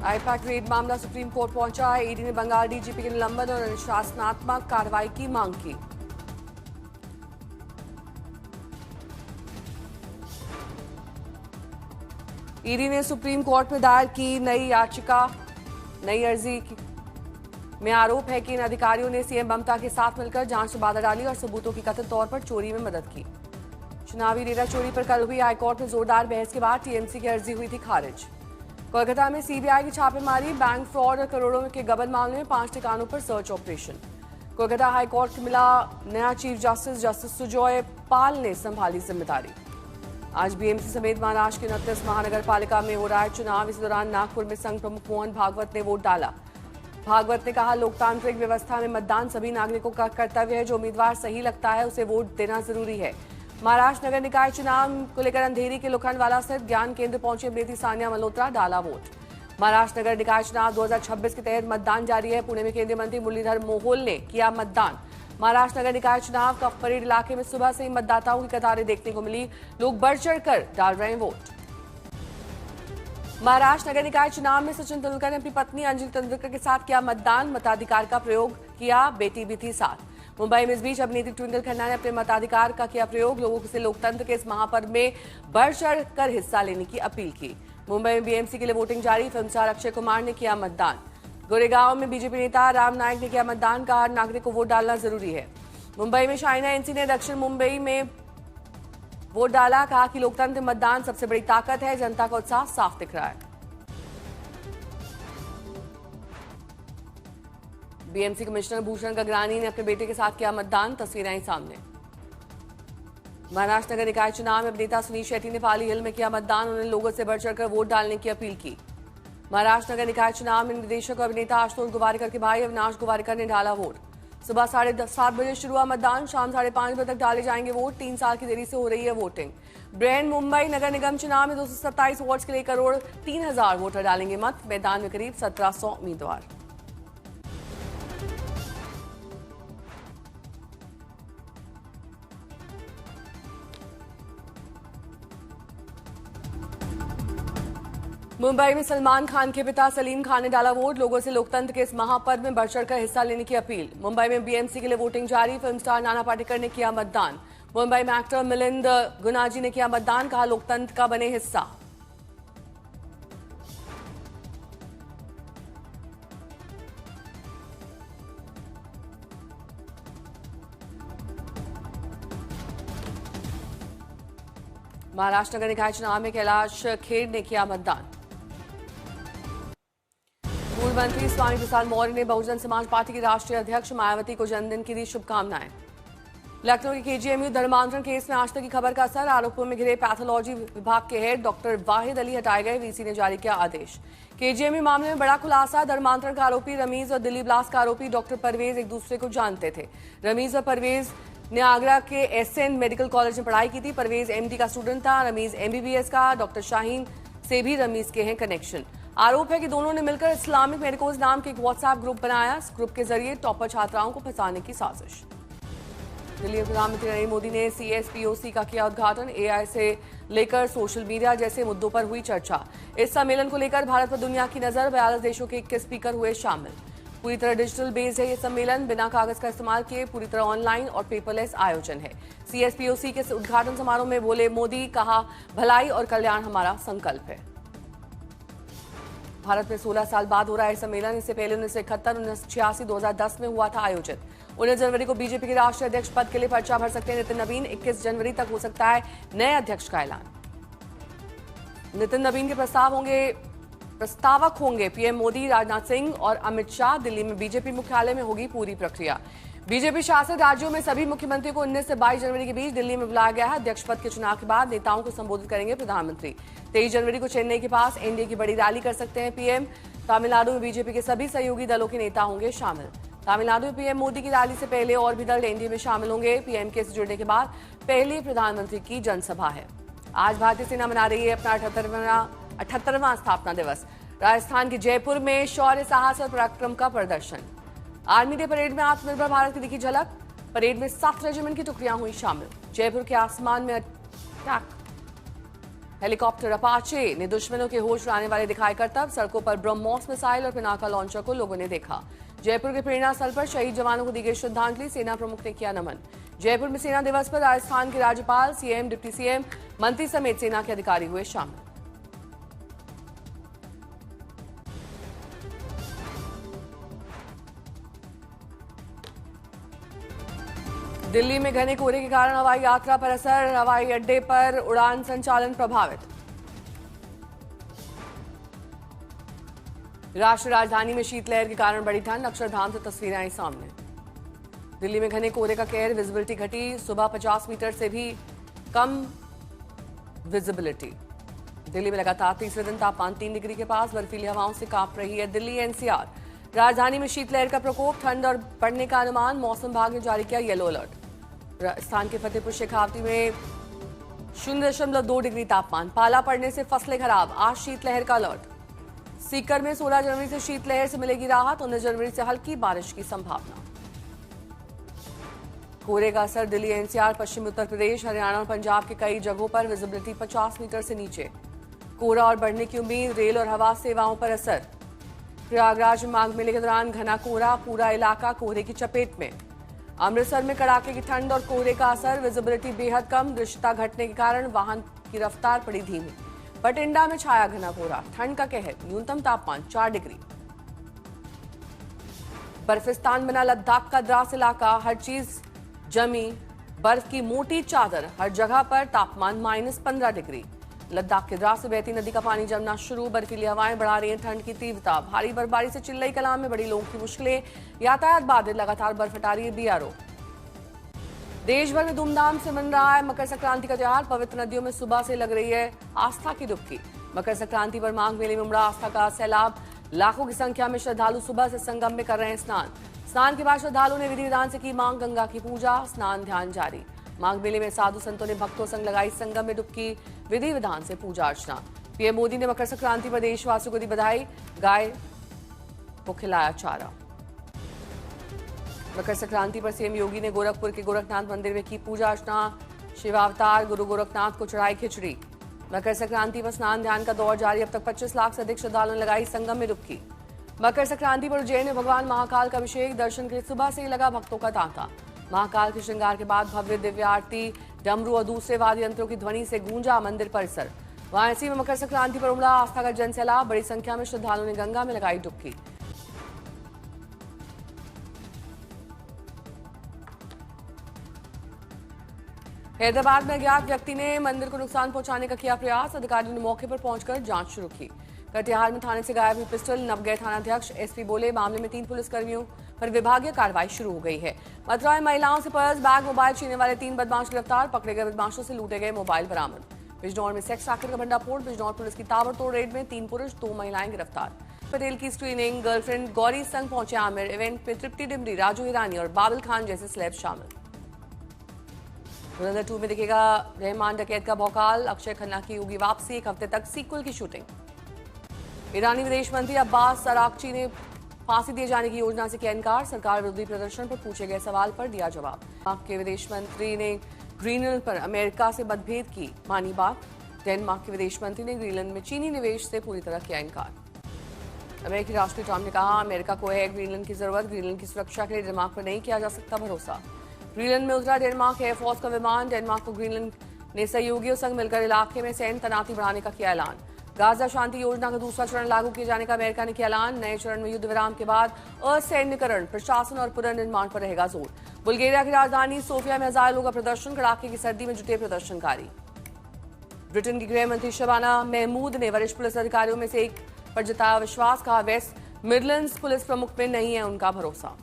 IUPAC red मामला supreme court पहुंचा है। ईडी ने बंगाल डीजीपी के निलंबन और अनुशासनात्मक कार्रवाई की मांग की। ईडी ने सुप्रीम कोर्ट में दायर की नई अर्जी में आरोप है कि इन अधिकारियों ने सीएम ममता के साथ मिलकर जांच में बाधा डाली और सबूतों की कथित तौर पर चोरी में मदद की। चुनावी डेटा चोरी पर कल हुई हाईकोर्ट में जोरदार बहस के बाद टीएमसी की अर्जी हुई थी खारिज। कोलकाता में सीबीआई की छापेमारी, बैंक फ्रॉड और करोड़ों के गबन मामले में 5 ठिकानों पर सर्च ऑपरेशन। कोलकाता हाईकोर्ट को मिला नया चीफ जस्टिस सुजॉय पाल ने संभाली जिम्मेदारी। आज बीएमसी समेत महाराष्ट्र की 29 महानगर पालिका में हो रहा है चुनाव। इस दौरान नागपुर में संघ प्रमुख मोहन भागवत ने वोट डाला। भागवत ने कहा, लोकतांत्रिक व्यवस्था में मतदान सभी नागरिकों का कर्तव्य है। जो उम्मीदवार सही लगता है उसे वोट देना जरूरी है। महाराष्ट्र नगर निकाय चुनाव को लेकर अंधेरी के लोखंडवाला स्थित ज्ञान केंद्र पहुंचे अभिनेत्री सानिया मल्होत्रा, डाला वोट। महाराष्ट्र नगर निकाय चुनाव 2026 के तहत मतदान जारी है। पुणे में केंद्रीय मंत्री मुरलीधर मोहोल ने किया मतदान। महाराष्ट्र नगर निकाय चुनाव का परेड इलाके में सुबह से ही मतदाताओं की कतारें देखने को मिली। लोग बढ़ चढ़कर डाल रहे हैं वोट। महाराष्ट्र नगर निकाय चुनाव में सचिन तेंदुलकर ने अपनी पत्नी अंजलि तेंदुलकर के साथ किया मतदान। मताधिकार का प्रयोग किया, बेटी भी थी साथ। मुंबई में इस बीच अभिनेत्री ट्विंकल खन्ना ने अपने मताधिकार का किया प्रयोग। लोगों से लोकतंत्र के इस महापर्व में बढ़ चढ़कर हिस्सा लेने की अपील की। मुंबई में बीएमसी के लिए वोटिंग जारी। फिल्म स्टार अक्षय कुमार ने किया मतदान। गोरेगांव में बीजेपी नेता राम नायक ने किया मतदान। कहा, हर नागरिक को वोट डालना जरूरी है। मुंबई में शाइना एनसी ने दक्षिण मुंबई में वोट डाला। कहा कि लोकतंत्र मतदान सबसे बड़ी ताकत है। जनता का उत्साह साफ दिख रहा है। बीएमसी कमिश्नर भूषण गगरानी ने अपने बेटे के साथ किया मतदान। तस्वीरें आई सामने। महाराष्ट्र नगर निकाय चुनाव में अभिनेता सुनील शेट्टी ने पाली हिल में किया मतदान। उन्होंने लोगों से बढ़ चढ़कर वोट डालने की अपील की। महाराष्ट्र नगर निकाय चुनाव में निर्देशक और अभिनेता आशुतोष गोवारिकर के भाई अविनाश गोवारिकर ने डाला वोट। सुबह 7:30 बजे शुरू हुआ मतदान। शाम 5:30 बजे तक डाले जाएंगे वोट। 3 साल की देरी से हो रही है वोटिंग। ब्रैंड मुंबई नगर निगम चुनाव में 227 वार्ड्स के लिए 1,03,000 वोटर डालेंगे मत। मैदान में करीब 1,700 उम्मीदवार। मुंबई में सलमान खान के पिता सलीम खान ने डाला वोट। लोगों से लोकतंत्र के इस महापर्व में बढ़ चढ़कर हिस्सा लेने की अपील। मुंबई में बीएमसी के लिए वोटिंग जारी। फिल्म स्टार नाना पाटेकर ने किया मतदान। मुंबई में एक्टर मिलिंद गुनाजी ने किया मतदान। कहा, लोकतंत्र का बने हिस्सा। महाराष्ट्र नगर निकाय चुनाव में कैलाश खेर ने किया मतदान। पूर्व मंत्री स्वामी प्रसाद मौर्य ने बहुजन समाज पार्टी की राष्ट्रीय अध्यक्ष मायावती को जन्मदिन की दी शुभकामनाएं। लखनऊ के केजीएमयू धर्मांतरण केस में आज तक की खबर का असर। आरोपों में घिरे पैथोलॉजी विभाग के हेड डॉक्टर वाहिद अली हटाए गए। वीसी ने जारी किया आदेश। केजीएमयू मामले में बड़ा खुलासा। धर्मांतरण का आरोपी रमीज और दिल्ली ब्लास्ट का आरोपी डॉक्टर परवेज एक दूसरे को जानते थे। रमीज और परवेज ने आगरा के एसएन मेडिकल कॉलेज में पढ़ाई की थी। परवेज एमडी का स्टूडेंट था, रमीज एमबीबीएस का। डॉक्टर शाहीन से भी रमीज के हैं कनेक्शन। आरोप है कि दोनों ने मिलकर इस्लामिक मेडिकोज नाम के एक व्हाट्सएप ग्रुप बनाया। इस ग्रुप के जरिए टॉपर छात्राओं को फंसाने की साजिश। दिल्ली में प्रधानमंत्री नरेंद्र मोदी ने सीएसपीओसी का किया उद्घाटन। एआई से लेकर सोशल मीडिया जैसे मुद्दों पर हुई चर्चा। इस सम्मेलन को लेकर भारत पर दुनिया की नजर। 42 देशों के 21 स्पीकर हुए शामिल। पूरी तरह डिजिटल बेस्ड है ये सम्मेलन। बिना कागज का इस्तेमाल किए पूरी तरह ऑनलाइन और पेपरलेस आयोजन है। सीएसपीओसी के उद्घाटन समारोह में बोले मोदी, कहा, भलाई और कल्याण हमारा संकल्प है। भारत में 16 साल बाद हो रहा है सम्मेलन। इससे पहले 1971, 1986, 2010 में हुआ था आयोजित। 19 जनवरी को बीजेपी के राष्ट्रीय अध्यक्ष पद के लिए पर्चा भर सकते हैं नितिन नवीन। 21 जनवरी तक हो सकता है नए अध्यक्ष का ऐलान। नितिन नवीन के प्रस्तावक होंगे पीएम मोदी, राजनाथ सिंह और अमित शाह। दिल्ली में बीजेपी मुख्यालय में होगी पूरी प्रक्रिया। बीजेपी शासित राज्यों में सभी मुख्यमंत्रियों को 19 से 22 जनवरी के बीच दिल्ली में बुलाया गया है। अध्यक्ष पद के चुनाव के बाद नेताओं को संबोधित करेंगे प्रधानमंत्री। 23 जनवरी को चेन्नई के पास एनडीए की बड़ी रैली कर सकते हैं पीएम। तमिलनाडु में बीजेपी के सभी सहयोगी दलों के नेता होंगे शामिल। तमिलनाडु में पीएम मोदी की रैली से पहले और भी दल एनडीए में शामिल होंगे। पीएम के से जुड़ने के बाद पहली प्रधानमंत्री की जनसभा है। आज भारतीय सेना मना रही है अपना 78वां स्थापना दिवस। राजस्थान के जयपुर में शौर्य, साहस और पराक्रम का प्रदर्शन। आर्मी डे परेड में आत्मनिर्भर भारत की दिखी झलक। परेड में 7 रेजिमेंट की टुकड़ियां हुई शामिल। जयपुर के आसमान में अटैक हेलीकॉप्टर अपाचे ने दुश्मनों के होश उड़ाने वाले दिखाए करतब। सड़कों पर ब्रह्मोस मिसाइल और पिनाका लॉन्चर को लोगों ने देखा। जयपुर के प्रेरणा स्थल पर शहीद जवानों को दी गई श्रद्धांजलि। सेना प्रमुख ने किया नमन। जयपुर में सेना दिवस पर राजस्थान के राज्यपाल, सीएम, डिप्टी सीएम, मंत्री समेत सेना के अधिकारी हुए शामिल। दिल्ली में घने कोहरे के कारण हवाई यात्रा पर असर। हवाई अड्डे पर उड़ान संचालन प्रभावित। राष्ट्रीय राजधानी में शीतलहर के कारण बड़ी ठंड। अक्षरधाम से तस्वीरें आई सामने। दिल्ली में घने कोहरे का कहर। विजिबिलिटी घटी। सुबह 50 मीटर से भी कम विजिबिलिटी। दिल्ली में लगातार तीसरे दिन तापमान 3 डिग्री के पास। बर्फीली हवाओं से कांप रही है दिल्ली एनसीआर। राजधानी में शीतलहर का प्रकोप। ठंड और बढ़ने का अनुमान। मौसम विभाग ने जारी किया येलो अलर्ट। राजस्थान के फतेहपुर शेखावती में 0.2 डिग्री तापमान। पाला पड़ने से फसलें खराब। आज शीतलहर का अलर्ट। सीकर में 16 जनवरी से शीतलहर से मिलेगी राहत। 19 जनवरी से हल्की बारिश की संभावना। कोहरे का असर दिल्ली एनसीआर, पश्चिमी उत्तर प्रदेश, हरियाणा और पंजाब के कई जगहों पर विजिबिलिटी 50 मीटर से नीचे। कोहरा और बढ़ने की उम्मीद। रेल और हवा सेवाओं पर असर। प्रयागराज में माघ मेले के दौरान घना कोहरा। पूरा इलाका कोहरे की चपेट में। अमृतसर में कड़ाके की ठंड और कोहरे का असर। विजिबिलिटी बेहद कम। दृश्यता घटने के कारण वाहन की रफ्तार पड़ी धीमी। बठिंडा में छाया घना कोहरा। ठंड का कहर। न्यूनतम तापमान 4 डिग्री। बर्फिस्तान बना लद्दाख का द्रास इलाका। हर चीज जमी। बर्फ की मोटी चादर। हर जगह पर तापमान -15 डिग्री। लद्दाख के द्रास से बहती नदी का पानी जमना शुरू। बर्फीली हवाएं बढ़ा रही हैं ठंड की तीव्रता। भारी बर्फबारी से चिल्लई कलां में बड़ी लोगों की मुश्किलें। यातायात बाधित। लगातार बर्फ हटा रही है बीआरओ। देश भर में धूमधाम से मन रहा है मकर संक्रांति का त्योहार। पवित्र नदियों में सुबह से लग रही है आस्था की डुबकी। मकर संक्रांति पर माघ मेले में उमड़ा आस्था का सैलाब। लाखों की संख्या में श्रद्धालु सुबह से संगम में कर रहे हैं स्नान। स्नान के बाद श्रद्धालुओं ने विधि विधान से की मां गंगा की पूजा। स्नान ध्यान जारी। माघ मेले में साधु संतों ने भक्तों संग लगाई संगम में डुबकी। विधि विधान से पूजा अर्चना। पीएम मोदी ने मकर संक्रांति पर देशवासियों को दी बधाई। गाय को खिलाया चारा। मकर संक्रांति पर सीएम योगी ने गोरखपुर के गोरखनाथ मंदिर में की पूजा अर्चना। शिवावतार गुरु गोरखनाथ को चढ़ाई खिचड़ी। मकर संक्रांति पर स्नान ध्यान का दौर जारी। अब तक 25 लाख से अधिक श्रद्धालुओं ने लगाई संगम में डुबकी। मकर संक्रांति पर उज्जैन में भगवान महाकाल का अभिषेक। दर्शन के लिए सुबह से ही लगा भक्तों का तांता। महाकाल के श्रृंगार के बाद भव्य दिव्य आरती, डमरू और दूसरे वाद्य यंत्रों की ध्वनि से गूंजा मंदिर परिसर। वाराणसी में मकर संक्रांति पर उमड़ा आस्था का जनसैलाब। बड़ी संख्या में श्रद्धालुओं ने गंगा में लगाई डुबकी। हैदराबाद में अज्ञात व्यक्ति ने मंदिर को नुकसान पहुंचाने का किया प्रयास। अधिकारियों ने मौके पर पहुंचकर जांच शुरू की। कटिहार में थाने से गायब हुई पिस्टल। नवगढ़ थानाध्यक्ष एसपी बोले मामले में 3 पुलिसकर्मियों पर विभागीय कार्रवाई शुरू हो गई है। मथुरा में महिलाओं से पर्स, बैग, मोबाइल छीनने वाले 3 बदमाश गिरफ्तार। पकड़े गए बदमाशों से लूटे गए मोबाइल बरामद। बिजनौर में सेक्स रैकेट का भंडाफोड़। बिजनौर पुलिस की ताबड़तोड़ रेड में 3 पुरुष 2 महिलाएं गिरफ्तार। पटेल की स्क्रीनिंग। गर्लफ्रेंड गौरी संग पहुंचे आमिर। इवेंट में तृप्ति डिमरी, राजू ईरानी और बाबिल खान जैसे स्लेब शामिल। धुरंधर 2 में दिखेगा रहमान डकैत का भौकाल। अक्षय खन्ना की होगी वापसी। 1 हफ्ते तक सीक्वल की शूटिंग। ईरानी विदेश मंत्री अब्बास अराक्ची ने फांसी दिए जाने की योजना से किया इनकार। सरकार विरोधी प्रदर्शन पर पूछे गए सवाल पर दिया जवाब। पाक के विदेश मंत्री ने ग्रीनलैंड पर अमेरिका से मतभेद की मानी बात। डेनमार्क के विदेश मंत्री ने ग्रीनलैंड में चीनी निवेश से पूरी तरह किया इनकार। अमेरिकी राष्ट्रपति ट्रंप ने कहा अमेरिका को है ग्रीनलैंड की जरूरत। ग्रीनलैंड की सुरक्षा के लिए डेनमार्क पर नहीं किया जा सकता भरोसा। ग्रीनलैंड में उतरा डेनमार्क एयरफोर्स का विमान। डेनमार्क को ग्रीनलैंड ने सहयोगियों संग मिलकर इलाके में सैन्य तैनाती बढ़ाने का किया ऐलान। गाजा शांति योजना का दूसरा चरण लागू किए जाने का अमेरिका ने किया ऐलान। नए चरण में युद्ध विराम के बाद असैन्यकरण, प्रशासन और पुनर्निर्माण पर रहेगा जोर। बुल्गारिया की राजधानी सोफिया में हजारों लोगों का प्रदर्शन। कड़ाके की सर्दी में जुटे प्रदर्शनकारी। ब्रिटेन की गृह मंत्री शबाना महमूद ने वरिष्ठ पुलिस अधिकारियों में से एक पर जताया विश्वास। कहा वेस्ट मिडलैंड्स पुलिस प्रमुख में नहीं है उनका भरोसा।